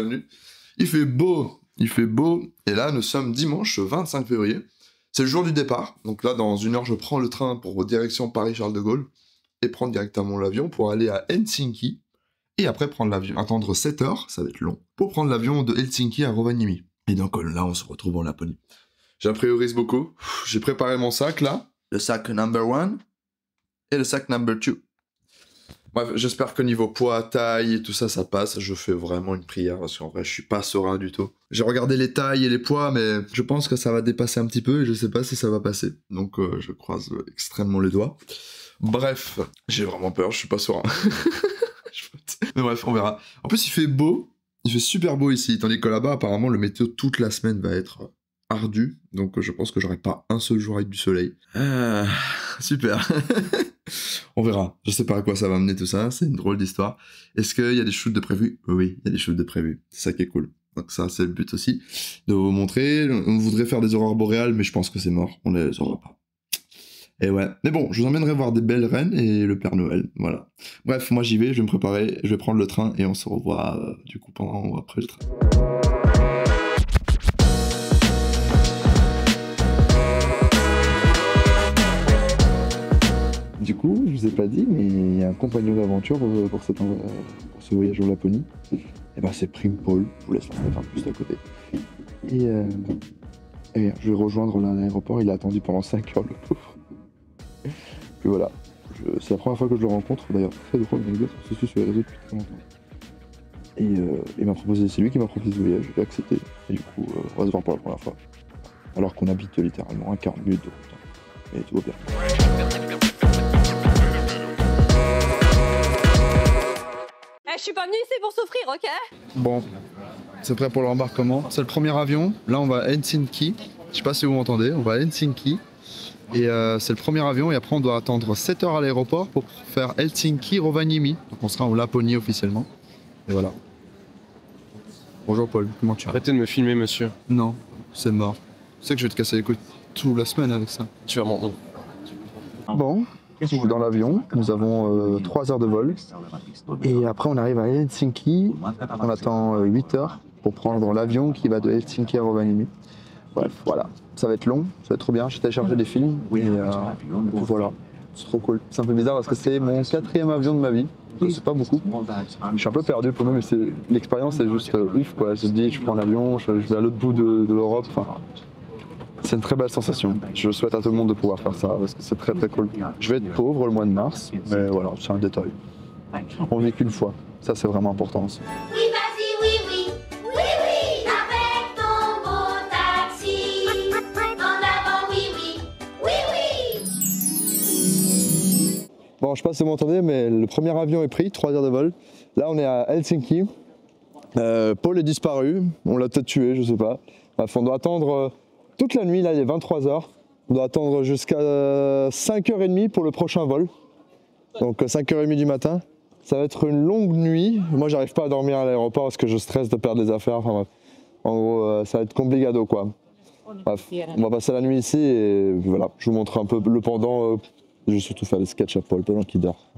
bienvenue. Il fait beau, et là nous sommes dimanche 25 février. C'est le jour du départ, donc là dans 1 heure je prends le train pour direction Paris-Charles de Gaulle, et prendre directement l'avion pour aller à Helsinki, et après prendre l'avion, attendre 7 heures, ça va être long, pour prendre l'avion de Helsinki à Rovaniemi. Et donc là on se retrouve en Laponie. J'apriorise beaucoup, j'ai préparé mon sac là, le sac number 1, et le sac number 2. Bref, j'espère que niveau poids, taille et tout ça, ça passe. Je fais vraiment une prière parce qu'en vrai, je suis pas serein du tout. J'ai regardé les tailles et les poids, mais je pense que ça va dépasser un petit peu et je sais pas si ça va passer. Donc, je croise extrêmement les doigts. Bref, j'ai vraiment peur, je suis pas serein. Mais bref, on verra. En plus, il fait beau. Il fait super beau ici. Tandis que là-bas, apparemment, le météo toute la semaine va être ardu. Donc, je pense que j'aurai pas un seul jour avec du soleil. Super. On verra. Je sais pas à quoi ça va mener tout ça. C'est une drôle d'histoire. Est-ce qu'il y a des shoots de prévus? Oui, il y a des shoots de prévus. C'est ça qui est cool. Donc ça, c'est le but aussi. De vous montrer. On voudrait faire des aurores boréales, mais je pense que c'est mort. On les aura pas. Et ouais. Mais bon, je vous emmènerai voir des belles reines et le Père Noël. Voilà. Bref, moi j'y vais, je vais me préparer. Je vais prendre le train et on se revoit du coup pendant ou après le train. Du coup, je vous ai pas dit, mais il y a un compagnon d'aventure pour ce voyage en Laponie. Et ben c'est Prime Paul, je vous laisse la mettre un peu juste à côté. Et je vais rejoindre l'aéroport, il a attendu pendant 5 heures le pauvre. Puis voilà, c'est la première fois que je le rencontre, d'ailleurs très drôle anecdote, on se suit sur les réseaux depuis très longtemps. Et il m'a proposé, c'est lui qui m'a proposé ce voyage, j'ai accepté. Et du coup, on va se voir pour la première fois. Alors qu'on habite littéralement à 40 minutes de route. Et tout va bien. Je suis pas venue ici pour souffrir, ok? Bon, c'est prêt pour l'embarquement. C'est le premier avion. Là, on va à Helsinki. Je sais pas si vous m'entendez. On va à Helsinki. Et c'est le premier avion. Et après, on doit attendre 7 heures à l'aéroport pour faire Helsinki-Rovaniemi. Donc, on sera en Laponie officiellement. Et voilà. Bonjour Paul, comment tu vas? Arrêtez de me filmer, monsieur. Non, c'est mort. Tu sais que je vais te casser les couilles toute la semaine avec ça. Tu vas m'en... Bon, je suis dans l'avion. Nous avons 3 heures de vol. Et après, on arrive à Helsinki. On attend 8 heures pour prendre l'avion qui va de Helsinki à Rovaniemi. Bref, voilà. Ça va être long, ça va être trop bien. J'ai téléchargé des films. Et voilà, c'est trop cool. C'est un peu bizarre parce que c'est mon 4e avion de ma vie. C'est pas beaucoup. Je suis un peu perdu pour moi, mais l'expérience est juste ouf, quoi. Je te dis, je prends l'avion, je vais à l'autre bout de l'Europe. Enfin, c'est une très belle sensation. Je souhaite à tout le monde de pouvoir faire ça parce que c'est très très cool. Je vais être pauvre le mois de mars, mais voilà, c'est un détail. On vit qu'une fois, ça c'est vraiment important aussi. Oui, vas-y, oui, oui, oui, oui, avec ton beau taxi. En avant, oui, oui, oui, oui. Bon, je sais pas si vous m'entendez, mais le premier avion est pris, 3 heures de vol. Là, on est à Helsinki. Paul est disparu, on l'a peut-être tué, je sais pas. Bref, on doit attendre toute la nuit, là, il est 23 heures. On doit attendre jusqu'à 5h30 pour le prochain vol. Donc 5h30 du matin. Ça va être une longue nuit. Moi, j'arrive pas à dormir à l'aéroport parce que je stresse de perdre les affaires. Enfin, bref. En gros, ça va être complicado, quoi. Bref, on va passer la nuit ici et voilà. Je vous montre un peu le pendant. Je vais surtout faire des sketchs à Paul pendant qu'il dort.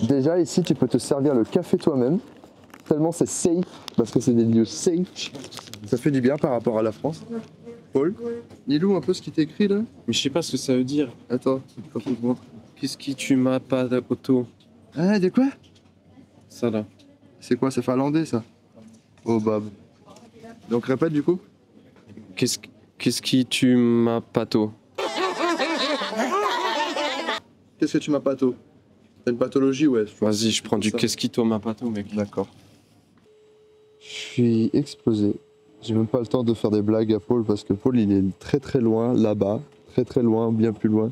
Déjà, ici, tu peux te servir le café toi-même. Tellement c'est safe, parce que c'est des lieux safe. Ça fait du bien par rapport à la France. Paul, dis-nous un peu ce qui t'est écrit là. Mais je sais pas ce que ça veut dire. Attends, faut que je vois. Qu'est-ce qui tu m'as pas d'auto? Ah, de quoi? Ça là. C'est quoi, c'est finlandais ça? Oh Bob. Donc répète du coup. Qu'est-ce qui tu m'as pato? Qu'est-ce que tu m'as pato? T'as une pathologie, ouais. Vas-y, je prends du ça. qu'est-ce qui toi m'as pato, mec. D'accord. Je suis explosé. J'ai même pas le temps de faire des blagues à Paul parce que Paul il est très très loin là-bas, très très loin, bien plus loin,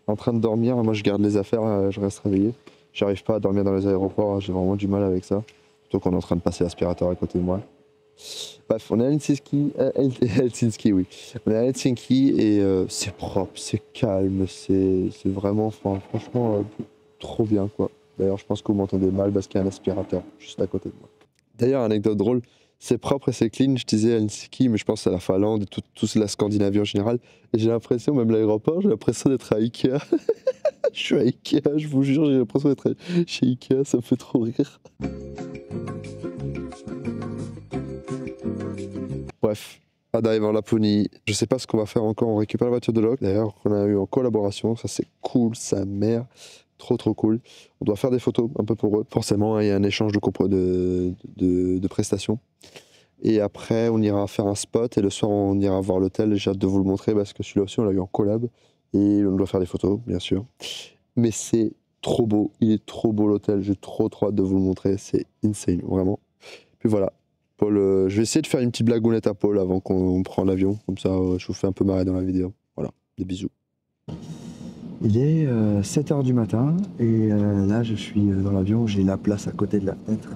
en train de dormir. Moi je garde les affaires, je reste réveillé. J'arrive pas à dormir dans les aéroports, j'ai vraiment du mal avec ça. Surtout qu'on est en train de passer l'aspirateur à côté de moi. Bref, on est à Helsinki, oui. On est à Helsinki et c'est propre, c'est calme, c'est vraiment, franchement, trop bien quoi. D'ailleurs, je pense que vous m'entendez mal parce qu'il y a un aspirateur juste à côté de moi. D'ailleurs, anecdote drôle. C'est propre et c'est clean, je disais Helsinki, mais je pense à la Finlande et toute la Scandinavie en général. Et j'ai l'impression, même l'aéroport, j'ai l'impression d'être à Ikea. Je suis à Ikea, je vous jure, j'ai l'impression d'être chez Ikea, ça me fait trop rire. Bref, hâte d'arriver en Laponie. Je sais pas ce qu'on va faire encore, on récupère la voiture de Locke. D'ailleurs, qu'on a eu en collaboration, ça c'est cool, sa mère. Trop cool. On doit faire des photos un peu pour eux. Forcément, il y a un échange de prestations. Et après, on ira faire un spot et le soir, on ira voir l'hôtel. J'ai hâte de vous le montrer parce que celui-là aussi, on l'a eu en collab. Et on doit faire des photos, bien sûr. Mais c'est trop beau. Il est trop beau l'hôtel. J'ai trop hâte de vous le montrer. C'est insane, vraiment. Puis voilà. Paul, je vais essayer de faire une petite blagounette à Paul avant qu'on prenne l'avion. Comme ça, je vous fais un peu marrer dans la vidéo. Voilà. Des bisous. Il est 7h du matin et là je suis dans l'avion, j'ai la place à côté de la fenêtre.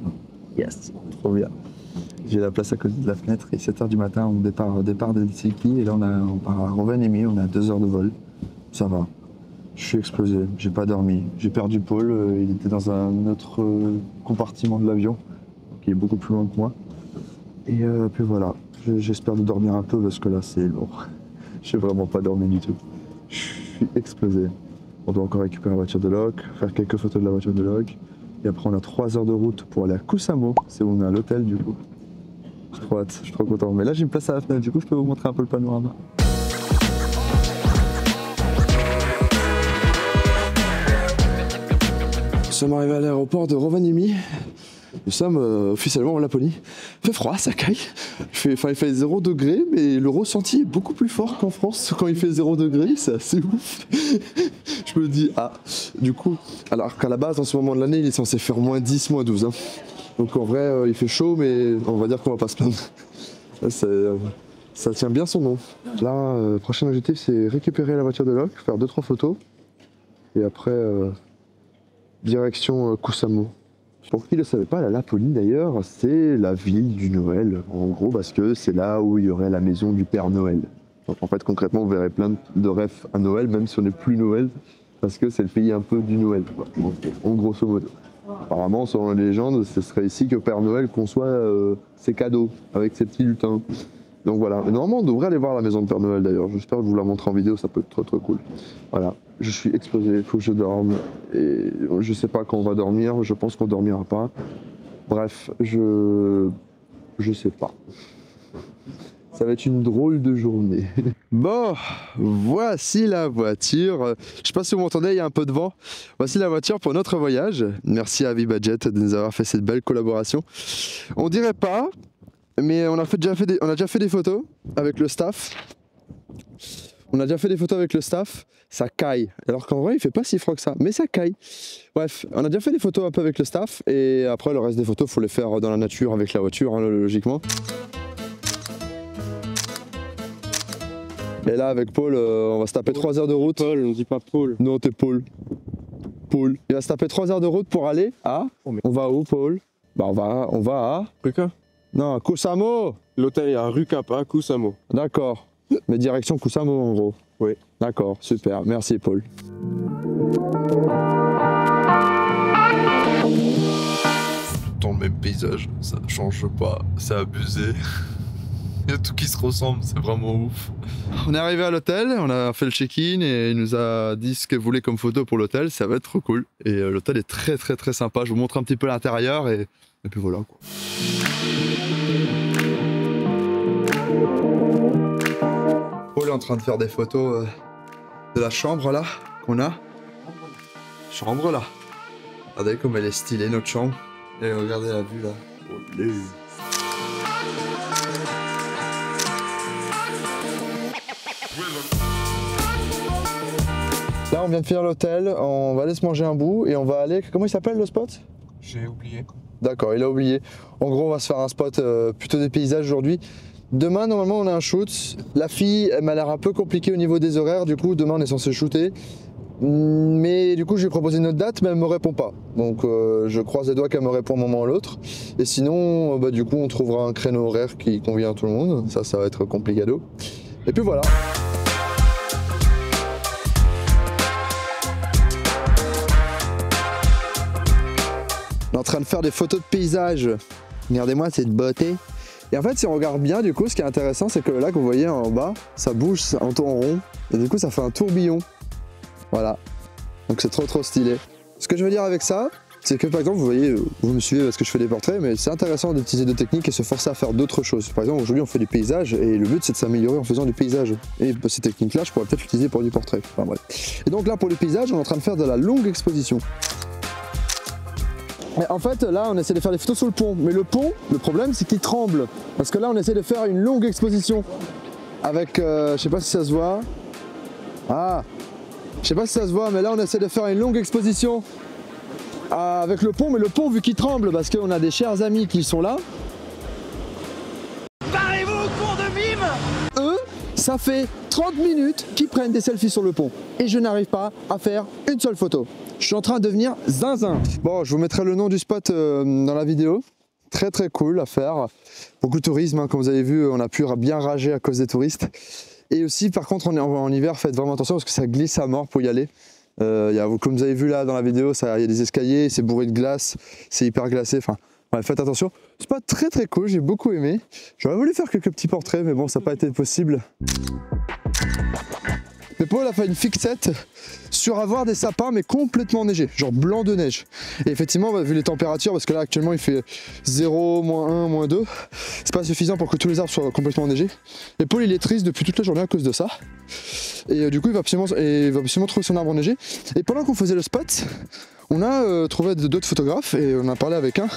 Yes, trop bien. J'ai la place à côté de la fenêtre et 7h du matin, on départ de Helsinki et là on part à Rovaniemi, on a 2 heures de vol. Ça va, je suis explosé, j'ai pas dormi. J'ai perdu Paul, il était dans un autre compartiment de l'avion, qui est beaucoup plus loin que moi. Et puis voilà, j'espère de dormir un peu parce que là c'est lourd. J'ai vraiment pas dormi du tout. Je suis explosé. On doit encore récupérer la voiture de Locke, faire quelques photos de la voiture de Locke. Et après, on a 3 heures de route pour aller à Kuusamo. C'est où on est à l'hôtel, du coup. J'ai trop hâte, je suis trop content. Mais là, j'ai une place à la fenêtre, du coup, je peux vous montrer un peu le panorama. Nous sommes arrivés à l'aéroport de Rovaniemi. Nous sommes officiellement en Laponie. Il fait froid, ça caille. Il fait 0 degré, mais le ressenti est beaucoup plus fort qu'en France. Quand il fait 0 degré, c'est assez ouf. Je me dis, ah, du coup, alors qu'à la base, en ce moment de l'année, il est censé faire moins 10, moins 12. Hein. Donc en vrai, il fait chaud, mais on va dire qu'on va pas se plaindre. Ça tient bien son nom. Là, prochain objectif, c'est récupérer la voiture de Locke, faire 2-3 photos. Et après, direction Kuusamo. Pour qui ne le savait pas, la Laponie d'ailleurs, c'est la ville du Noël, en gros, parce que c'est là où il y aurait la maison du Père Noël. Donc en fait, concrètement, vous verrez plein de rêves à Noël, même si on n'est plus Noël, parce que c'est le pays un peu du Noël, quoi. En grosso modo. Apparemment, selon les légendes, ce serait ici que Père Noël conçoit ses cadeaux, avec ses petits lutins. Donc voilà, mais normalement on devrait aller voir la maison de Père Noël d'ailleurs, j'espère vous la montrer en vidéo, ça peut être trop cool. Voilà, je suis explosé, il faut que je dorme, et je sais pas quand on va dormir, je pense qu'on dormira pas. Bref, je sais pas. Ça va être une drôle de journée. Bon, voici la voiture. Je sais pas si vous m'entendez, il y a un peu de vent. Voici la voiture pour notre voyage. Merci à V-Budget de nous avoir fait cette belle collaboration. On dirait pas, mais on a déjà fait des photos avec le staff. Ça caille. Alors qu'en vrai, il fait pas si froid que ça, mais ça caille. Bref, on a déjà fait des photos un peu avec le staff, et après le reste des photos, faut les faire dans la nature avec la voiture, hein, logiquement. Et là, avec Paul, on va se taper 3 heures de route. Paul, on dit pas Paul. Non, t'es Paul. Paul. Il va se taper 3 heures de route pour aller à... On va où, Paul? Bah, on va à... Ruka. Non, à Kuusamo. L'hôtel est à Ruka, pas à Kuusamo. D'accord. Mais direction Kuusamo, en gros. Oui. D'accord, super. Merci, Paul. Dans le même paysage, ça change pas, c'est abusé. Il y a tout qui se ressemble, c'est vraiment ouf. On est arrivé à l'hôtel, on a fait le check-in et il nous a dit ce qu'il voulait comme photo pour l'hôtel, ça va être trop cool. Et l'hôtel est très sympa, je vous montre un petit peu l'intérieur et puis voilà quoi. Paul est en train de faire des photos de la chambre là, qu'on a. Chambre là. Regardez comme elle est stylée notre chambre. Et regardez la vue là. Olé. Là on vient de finir l'hôtel, on va aller se manger un bout et on va aller... Comment il s'appelle le spot? J'ai oublié. D'accord, il a oublié. En gros on va se faire un spot plutôt des paysages aujourd'hui. Demain normalement on a un shoot. La fille elle m'a l'air un peu compliquée au niveau des horaires, du coup demain on est censé shooter. Mais du coup je lui ai proposé une autre date mais elle me répond pas. Donc je croise les doigts qu'elle me répond un moment ou l'autre. Et sinon du coup on trouvera un créneau horaire qui convient à tout le monde. Ça va être complicado. Et puis voilà. On est en train de faire des photos de paysages. Regardez-moi cette beauté. Et en fait, si on regarde bien, du coup, ce qui est intéressant, c'est que le lac, vous voyez en bas, ça bouge en tour en rond. Et du coup, ça fait un tourbillon. Voilà. Donc c'est trop stylé. Ce que je veux dire avec ça, c'est que par exemple, vous voyez, vous me suivez parce que je fais des portraits, mais c'est intéressant d'utiliser d'autres techniques et se forcer à faire d'autres choses. Par exemple, aujourd'hui on fait du paysage et le but c'est de s'améliorer en faisant du paysage. Et ces techniques-là, je pourrais peut-être l'utiliser pour du portrait. Enfin bref. Et donc là, pour les paysages, on est en train de faire de la longue exposition. Et en fait, là, on essaie de faire des photos sur le pont. Mais le pont, le problème, c'est qu'il tremble. Parce que là, on essaie de faire une longue exposition. Avec, je sais pas si ça se voit. Ah, je sais pas si ça se voit, mais là, on essaie de faire une longue exposition avec le pont. Mais le pont, vu qu'il tremble, parce qu'on a des chers amis qui sont là. Barrez-vous, cours de mime! Eux, ça fait 30 minutes qu'ils prennent des selfies sur le pont. Et je n'arrive pas à faire une seule photo. Je suis en train de devenir zinzin. Bon, je vous mettrai le nom du spot dans la vidéo. Très très cool à faire. Beaucoup de tourisme, hein, comme vous avez vu, on a pu bien rager à cause des touristes. Et aussi, par contre, en hiver, faites vraiment attention parce que ça glisse à mort pour y aller. Comme vous avez vu là dans la vidéo, il y a des escaliers, c'est bourré de glace, c'est hyper glacé. Enfin, ouais, faites attention. C'est pas très très cool, j'ai beaucoup aimé. J'aurais voulu faire quelques petits portraits, mais bon, ça n'a pas été possible. Mais Paul a fait une fixette sur avoir des sapins mais complètement enneigés, genre blanc de neige. Et effectivement, vu les températures, parce que là actuellement il fait 0, -1, -2, c'est pas suffisant pour que tous les arbres soient complètement enneigés. Et Paul il est triste depuis toute la journée à cause de ça. Et du coup il va absolument trouver son arbre enneigé. Et pendant qu'on faisait le spot, on a trouvé d'autres photographes et on a parlé avec un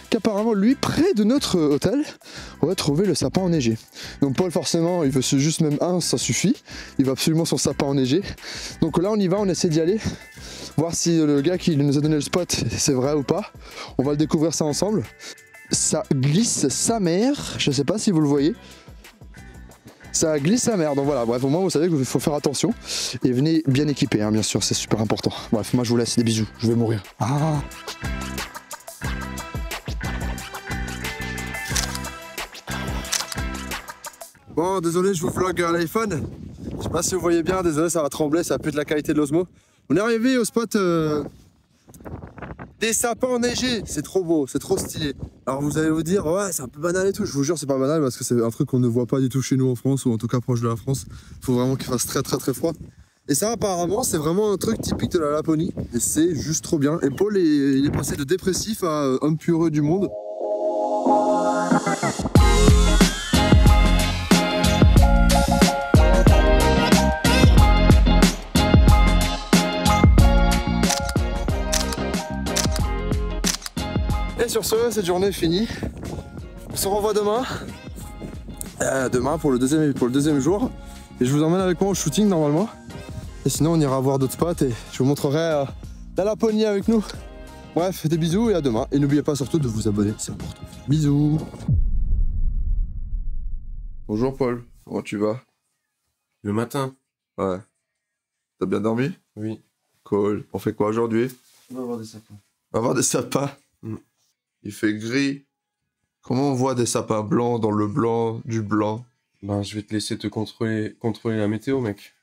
qu'apparemment lui, près de notre hôtel, aurait trouvé le sapin enneigé. Donc Paul forcément, il veut juste même un, ça suffit. Il veut absolument son sapin enneigé. Donc là on y va, on essaie d'y aller, voir si le gars qui nous a donné le spot, c'est vrai ou pas. On va le découvrir ça ensemble. Ça glisse sa mère, je sais pas si vous le voyez. Ça glisse sa mère, donc voilà, bref, au moins vous savez qu'il faut faire attention. Et venez bien équipé, hein, bien sûr, c'est super important. Bref, moi je vous laisse, des bisous, je vais mourir. Ah. Bon, désolé, je vous vlog à l'iPhone. Je sais pas si vous voyez bien, désolé, ça va trembler, ça pue de la qualité de l'Osmo. On est arrivé au spot des sapins enneigés, c'est trop beau, c'est trop stylé. Alors vous allez vous dire, ouais, c'est un peu banal et tout. Je vous jure, c'est pas banal parce que c'est un truc qu'on ne voit pas du tout chez nous en France, ou en tout cas proche de la France. Il faut vraiment qu'il fasse très très très froid. Et ça, apparemment, c'est vraiment un truc typique de la Laponie. Et c'est juste trop bien. Et Paul, il est passé de dépressif à homme plus heureux du monde. Et sur ce, cette journée est finie. On se revoit demain. Demain pour le deuxième jour. Et je vous emmène avec moi au shooting normalement. Et sinon on ira voir d'autres spots et je vous montrerai la Laponie avec nous. Bref, des bisous et à demain. Et n'oubliez pas surtout de vous abonner, c'est important. Bisous. Bonjour Paul, comment tu vas? Le matin? Ouais. T'as bien dormi? Oui. Cool. On fait quoi aujourd'hui? On va avoir des sapins. On va voir des sapins. Il fait gris. Comment on voit des sapins blancs dans le blanc du blanc? Ben, je vais te laisser te contrôler la météo, mec.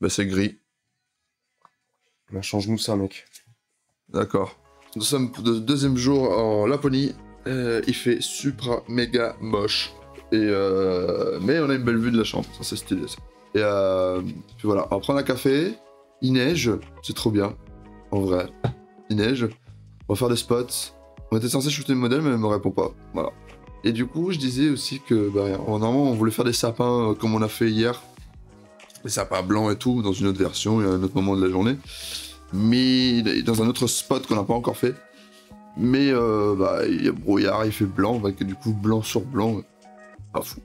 Ben, c'est gris. Ben, change-nous ça, mec. D'accord. Nous sommes pour le deuxième jour en Laponie. Il fait super méga moche. Mais on a une belle vue de la chambre. Ça, c'est stylé, ça. Et puis voilà. On va prendre un café. Il neige. C'est trop bien. En vrai. Il neige. On va faire des spots. On était censé shooter le modèle, mais elle me répond pas. Voilà. Et du coup, je disais aussi que normalement, on voulait faire des sapins comme on a fait hier. Des sapins blancs et tout, dans une autre version, et à un autre moment de la journée. Mais dans un autre spot qu'on n'a pas encore fait. Mais il y a brouillard, il fait blanc, du coup blanc sur blanc. Pas fou.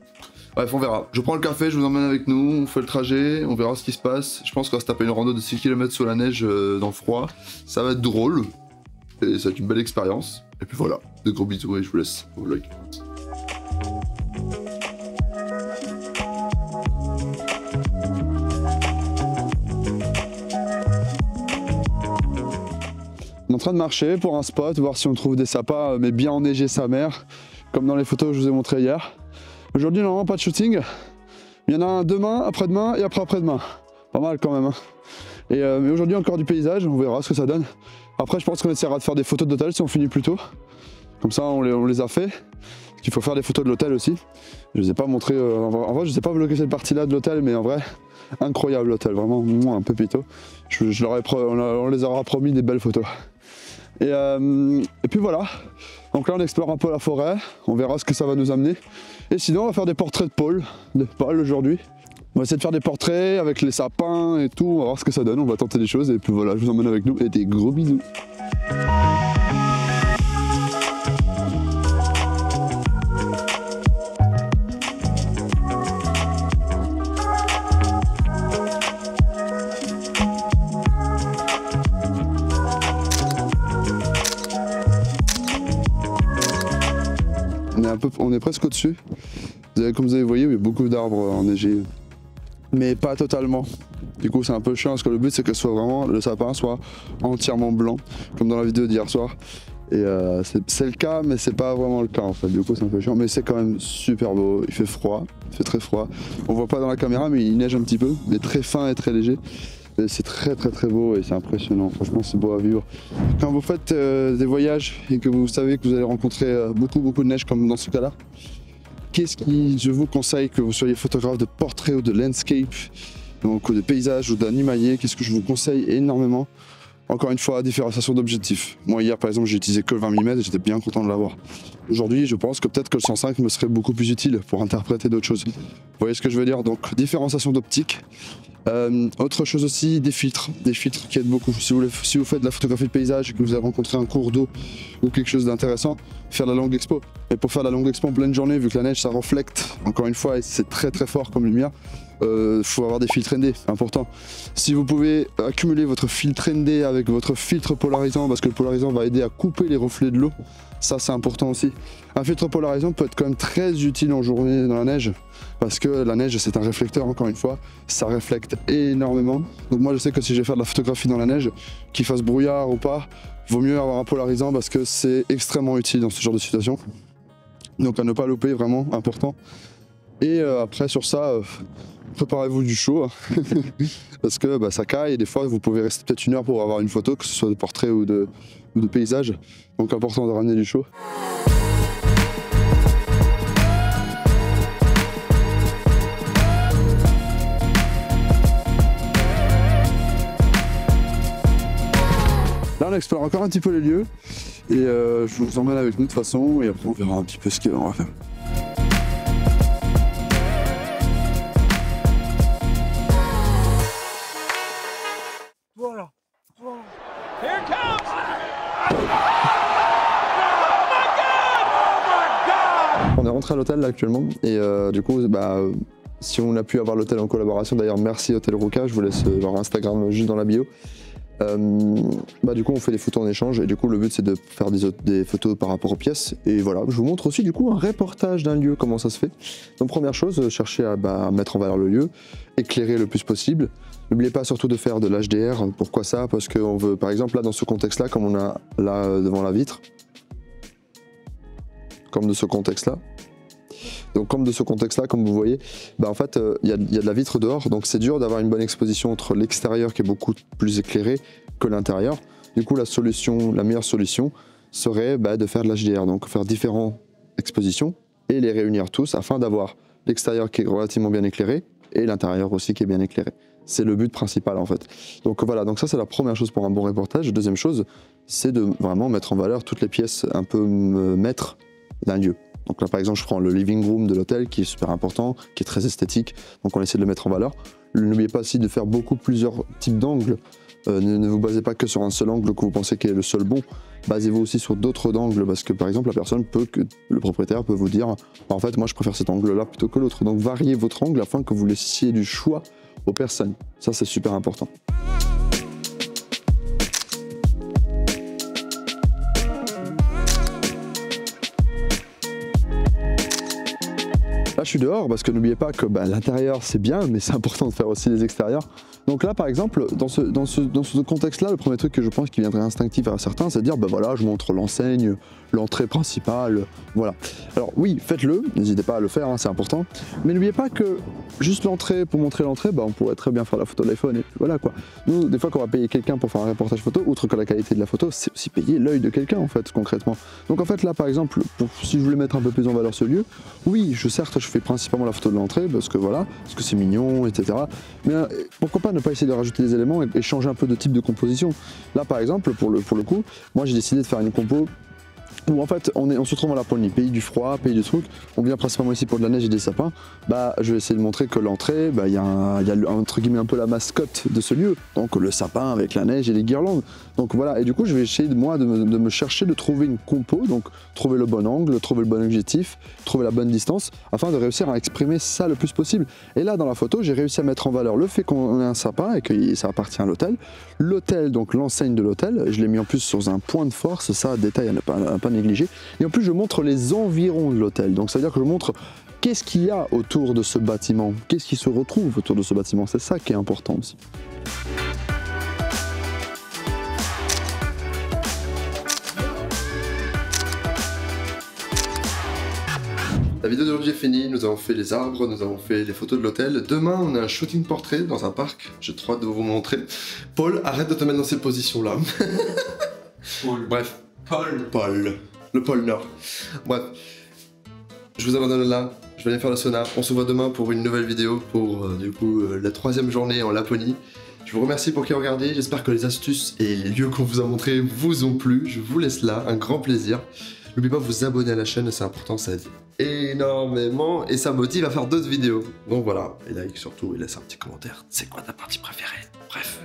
Bref, on verra. Je prends le café, je vous emmène avec nous, on fait le trajet, on verra ce qui se passe. Je pense qu'on va se taper une rando de 6 km sous la neige dans le froid. Ça va être drôle. Et ça va être une belle expérience. Et puis voilà, de gros bisous et je vous laisse au vlog. On est en train de marcher pour un spot, voir si on trouve des sapins, mais bien enneigés sa mère, comme dans les photos que je vous ai montrées hier. Aujourd'hui, normalement, pas de shooting. Il y en a un demain, après-demain et après-après-demain. Pas mal quand même. Hein. Mais aujourd'hui, encore du paysage, on verra ce que ça donne. Après, je pense qu'on essaiera de faire des photos d'hôtel si on finit plus tôt. Comme ça, on les a fait. Il faut faire des photos de l'hôtel aussi. Je ne vous ai pas montré, en vrai, je ne sais pas vlogger cette partie-là de l'hôtel, mais en vrai, incroyable l'hôtel, vraiment, un pépito. On les aura promis des belles photos. Et puis voilà. Donc là on explore un peu la forêt, on verra ce que ça va nous amener. Et sinon on va faire des portraits de Paul aujourd'hui. On va essayer de faire des portraits avec les sapins et tout, on va voir ce que ça donne, on va tenter des choses et puis voilà, je vous emmène avec nous et des gros bisous. On est presque au-dessus. Comme vous avez vu, il y a beaucoup d'arbres enneigés, mais pas totalement. Du coup, c'est un peu chiant parce que le but c'est que le sapin soit entièrement blanc, comme dans la vidéo d'hier soir. Et c'est le cas, mais c'est pas vraiment le cas en fait. Du coup, c'est un peu chiant, mais c'est quand même super beau. Il fait froid, il fait très froid. On voit pas dans la caméra, mais il neige un petit peu, mais très fin et très léger. C'est très beau et c'est impressionnant, franchement c'est beau à vivre. Quand vous faites des voyages et que vous savez que vous allez rencontrer beaucoup de neige comme dans ce cas-là, je vous conseille que vous soyez photographe de portrait ou de landscape, donc ou de paysage ou d'animalier, qu'est-ce que je vous conseille énormément? Encore une fois, différenciation d'objectifs. Moi hier par exemple j'ai utilisé que le 20 mm et j'étais bien content de l'avoir. Aujourd'hui je pense que peut-être que le 105 me serait beaucoup plus utile pour interpréter d'autres choses. Vous voyez ce que je veux dire? Donc différenciation d'optique. Autre chose aussi, des filtres qui aident beaucoup. Si vous faites de la photographie de paysage et que vous avez rencontré un cours d'eau ou quelque chose d'intéressant, faire de la longue expo. Et pour faire de la longue expo en pleine journée, vu que la neige ça reflète, encore une fois, et c'est très fort comme lumière, faut avoir des filtres ND, c'est important. Si vous pouvez accumuler votre filtre ND avec votre filtre polarisant, parce que le polarisant va aider à couper les reflets de l'eau, ça c'est important aussi. Un filtre polarisant peut être quand même très utile en journée dans la neige, parce que la neige c'est un réflecteur, encore une fois, ça reflète énormément. Donc moi je sais que si je vais faire de la photographie dans la neige, qu'il fasse brouillard ou pas, vaut mieux avoir un polarisant parce que c'est extrêmement utile dans ce genre de situation. Donc à ne pas louper, vraiment important. Et après sur ça, préparez-vous du chaud, parce que ça caille et des fois vous pouvez rester peut-être 1 heure pour avoir une photo, que ce soit de portrait ou de paysage. Donc important de ramener du chaud. Là on explore encore un petit peu les lieux et je vous emmène avec nous de toute façon et après on verra un petit peu ce qu'on va faire. Voilà. Here it comes! On est rentré à l'hôtel là actuellement et du coup si on a pu avoir l'hôtel en collaboration, d'ailleurs merci Hôtel Ruka, je vous laisse leur Instagram juste dans la bio. Du coup on fait des photos en échange et du coup le but c'est de faire des photos par rapport aux pièces et voilà, je vous montre aussi du coup un reportage d'un lieu, comment ça se fait. Donc première chose, chercher à mettre en valeur le lieu, éclairer le plus possible. N'oubliez pas surtout de faire de l'HDR. Pourquoi ça? Parce qu'on veut, par exemple là dans ce contexte là, comme on a là devant la vitre, comme de ce contexte là. Donc comme de ce contexte-là, comme vous voyez, en fait, il y a de la vitre dehors, donc c'est dur d'avoir une bonne exposition entre l'extérieur qui est beaucoup plus éclairé que l'intérieur. Du coup, la meilleure solution serait de faire de l'HDR, donc faire différentes expositions et les réunir tous afin d'avoir l'extérieur qui est relativement bien éclairé et l'intérieur aussi qui est bien éclairé. C'est le but principal en fait. Donc voilà, donc ça c'est la première chose pour un bon reportage. Deuxième chose, c'est de vraiment mettre en valeur toutes les pièces un peu maîtres d'un lieu. Donc là par exemple je prends le living room de l'hôtel qui est super important, qui est très esthétique, donc on essaie de le mettre en valeur. N'oubliez pas aussi de faire plusieurs types d'angles. Ne vous basez pas que sur un seul angle que vous pensez qui est le seul bon, basez-vous aussi sur d'autres angles parce que par exemple le propriétaire peut vous dire en fait moi je préfère cet angle là plutôt que l'autre. Donc variez votre angle afin que vous laissiez du choix aux personnes, ça c'est super important. Là je suis dehors parce que n'oubliez pas que l'intérieur c'est bien mais c'est important de faire aussi les extérieurs. Donc là par exemple dans ce contexte là, le premier truc que je pense qui viendrait instinctif à certains c'est de dire voilà je montre l'enseigne, l'entrée principale, voilà. Alors oui faites-le, n'hésitez pas à le faire, hein, c'est important. Mais n'oubliez pas que juste l'entrée, pour montrer l'entrée, bah, on pourrait très bien faire la photo de l'iPhone et puis voilà quoi. Nous, des fois qu'on va payer quelqu'un pour faire un reportage photo, outre que la qualité de la photo, c'est aussi payer l'œil de quelqu'un en fait, concrètement. Donc en fait là par exemple, si je voulais mettre un peu plus en valeur ce lieu, oui, certes je fais principalement la photo de l'entrée parce que voilà, parce que c'est mignon, etc. Mais pourquoi pas ne pas essayer de rajouter des éléments et changer un peu de type de composition. Là par exemple, pour le coup, moi j'ai décidé de faire une compo où en fait on se retrouve en Laponie, pays du froid, pays du truc, on vient principalement ici pour de la neige et des sapins, bah je vais essayer de montrer que l'entrée, bah il y a entre guillemets un peu la mascotte de ce lieu, donc le sapin avec la neige et les guirlandes, donc voilà, et du coup je vais essayer de me chercher de trouver une compo, donc trouver le bon angle, trouver le bon objectif, trouver la bonne distance, afin de réussir à exprimer ça le plus possible. Et là dans la photo j'ai réussi à mettre en valeur le fait qu'on ait un sapin et que ça appartient à l'hôtel, donc l'enseigne de l'hôtel, je l'ai mis en plus sur un point de force, ça détail à ne pas négliger. Et en plus je montre les environs de l'hôtel, donc ça veut dire que je montre qu'est-ce qu'il y a autour de ce bâtiment, qu'est-ce qui se retrouve autour de ce bâtiment, c'est ça qui est important aussi. La vidéo d'aujourd'hui est finie, nous avons fait les arbres, nous avons fait les photos de l'hôtel. Demain, on a un shooting portrait dans un parc, j'ai trop hâte de vous montrer. Paul, arrête de te mettre dans ces positions-là. Bref. Paul. Le pôle Nord. Bref. Je vous abandonne là, je vais aller faire le sauna. On se voit demain pour une nouvelle vidéo pour du coup la 3e journée en Laponie. Je vous remercie pour qui a regardé, j'espère que les astuces et les lieux qu'on vous a montrés vous ont plu. Je vous laisse là, un grand plaisir. N'oubliez pas de vous abonner à la chaîne, c'est important, ça aide énormément et ça motive à faire d'autres vidéos. Donc voilà, et like surtout et laisse un petit commentaire. C'est quoi ta partie préférée? Bref.